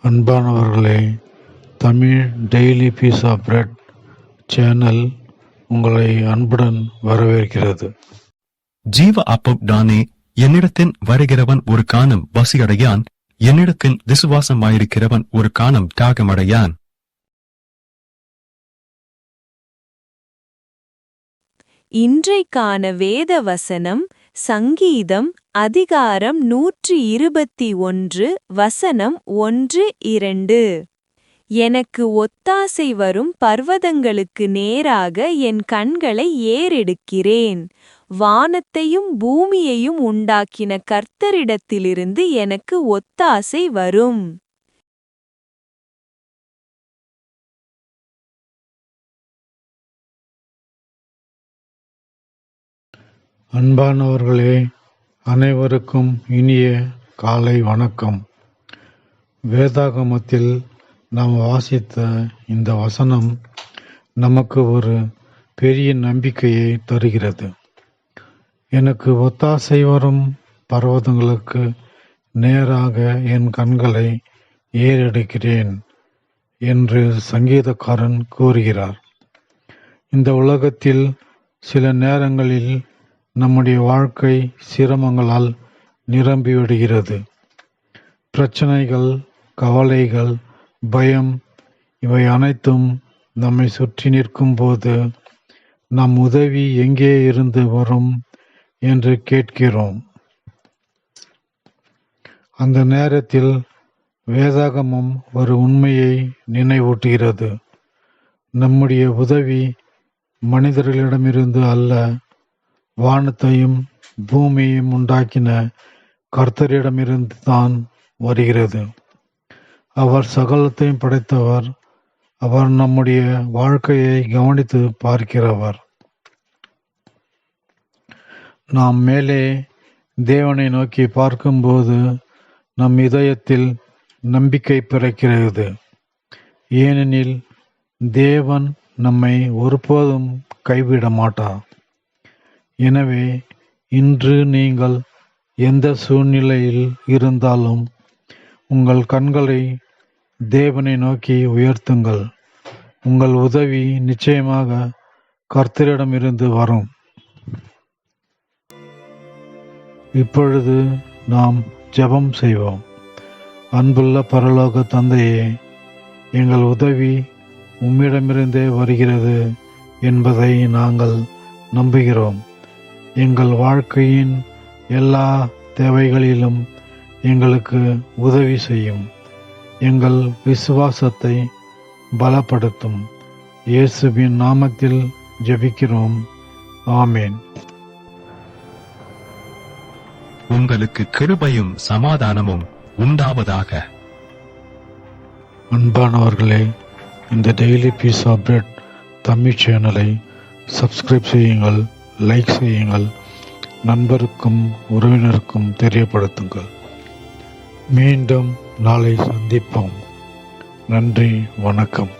அன்பானவர்களே, Tamil daily piece of bread channel உங்களை அன்புடன் வரவேற்கிறது. ஜீவ அப்பம் நானே. என்னிடத்தில் வருகிறவன் ஒரு காலம் பசியடையான். என்னிடத்தில் விசுவாசமாயிருக்கிறவன் ஒரு காலம் தாகமடையான். இன்றைக்கான வேத வசனம் சங்கீதம் அதிகாரம் 121 வசனம் 1-2. எனக்கு ஒத்தாசை வரும் பர்வதங்களுக்கு நேராக என் கண்களை ஏறெடுக்கிறேன். வானத்தையும் பூமியையும் உண்டாக்கின கர்த்தரிடத்திலிருந்து எனக்கு ஒத்தாசை வரும். அன்பானவர்களே, அனைவருக்கும் இனிய காலை வணக்கம். வேதாகமத்தில் நாம் வாசித்த இந்த வசனம் நமக்கு ஒரு பெரிய நம்பிக்கையை தருகிறது. எனக்கு ஒத்தாசை வரும் பர்வதங்களுக்கு நேராக என் கண்களை ஏறெடுக்கிறேன் என்று சங்கீதக்காரன் கூறுகிறார். இந்த உலகத்தில் சில நேரங்களில் நம்முடைய வாழ்க்கை சிரமங்களால் நிரம்பிவிடுகிறது. பிரச்சனைகள், கவலைகள், பயம் இவை அனைத்தும் நம்மை சுற்றி நிற்கும் போது நம் உதவி எங்கே இருந்து வரும் என்று கேட்கிறோம். அந்த நேரத்தில் வேதாகமம் ஒரு உண்மையை நினைவூட்டுகிறது. நம்முடைய உதவி மனிதர்களிடமிருந்து அல்ல, வானத்தையும் பூமியையும் உண்டாக்கின கர்த்தரிடமிருந்து தான் வருகிறது. அவர் சகலத்தையும் படைத்தவர். அவர் நம்முடைய வாழ்க்கையை கவனித்து பார்க்கிறவர். நாம் மேலே தேவனை நோக்கி பார்க்கும்போது நம் இதயத்தில் நம்பிக்கை பிறக்கிறது. ஏனெனில் தேவன் நம்மை ஒருபோதும் கைவிட மாட்டார். எனவே இன்று நீங்கள் எந்த சூழ்நிலையில் இருந்தாலும் உங்கள் கண்களை தேவனை நோக்கி உயர்த்துங்கள். உங்கள் உதவி நிச்சயமாக கர்த்தரிடமிருந்து வரும். இப்பொழுது நாம் ஜெபம் செய்வோம். அன்புள்ள பரலோக தந்தையே, எங்கள் உதவி உம்மிடமிருந்தே வருகிறது என்பதை நாங்கள் நம்புகிறோம். எங்கள் வாழ்க்கையின் எல்லா தேவைகளிலும் எங்களுக்கு உதவி செய்யும். எங்கள் விசுவாசத்தை பலப்படுத்தும். இயேசுவின் நாமத்தில் ஜெபிக்கிறோம். ஆமென். உங்களுக்கு கிருபையும் சமாதானமும் உண்டாவதாக. அன்பானவர்களே, இந்த daily piece of bread Tamil சேனலை சப்ஸ்கிரைப் செய்யுங்கள், லைக் செய்யுங்கள், நண்பருக்கும் உறவினருக்கும் தெரியப்படுத்துங்கள். மீண்டும் நாளை சந்திப்போம். நன்றி, வணக்கம்.